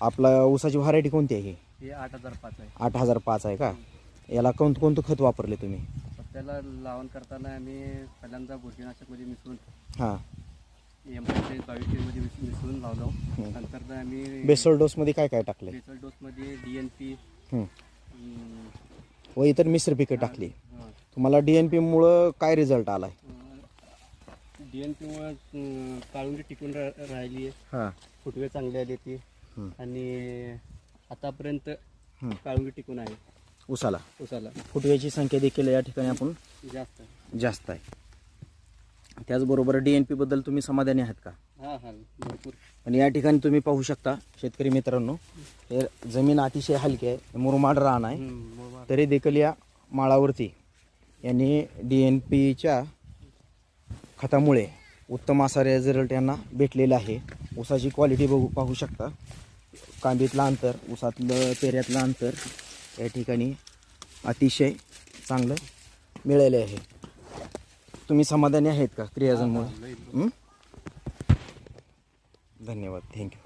आपला ऊसाची व्हरायटी कोणती आहे? हे 8005 आहे. 8005 आहे का? याला कोणतं खत वापरले तुम्ही? त्याला लावण करताना आम्ही पहिल्यांदा बुरशीनाशकमध्ये मिसळून हां, एम-22 मध्ये मिसळून लावलो. नंतर आम्ही बेसल डोसमध्ये काय काय टाकले? बेसल डोसमध्ये DNP व इतर मिश्र पिके टाकली. तुम्हाला DNP मुळे काय रिझल्ट आलाय? DNP मुळे काळुंडी टिकून राहिली आहे. हां, फुटवे चांगले आले ती आणि आतापर्यंत काळुंडी टिकून आहे ऊसाला. फुटव्याची संख्या देखील या ठिकाणी आपण जास्त आहे. त्याचबरोबर DNP बद्दल तुम्ही समाधानी आहात का? हां भरपूर. आणि या ठिकाणी तुम्ही पाहू शकता शेतकरी मित्रांनो, हे जमीन अतिशय हलकी आहे, मुरमाड रान आहे, तरी देखील या माळावरती यांनी DNPच्या खतामुळे उत्तम असा रिझल्ट यांना भेटलेला आहे. ऊसाची क्वालिटी पाहू शकता, कांबीतलं अंतर, ऊसातलं पेऱ्यातलं अंतर या ठिकाणी अतिशय चांगलं मिळाले आहे. तुम्ही समाधानी आहेत का क्रियाजनमुळे? धन्यवाद, थँक्यू.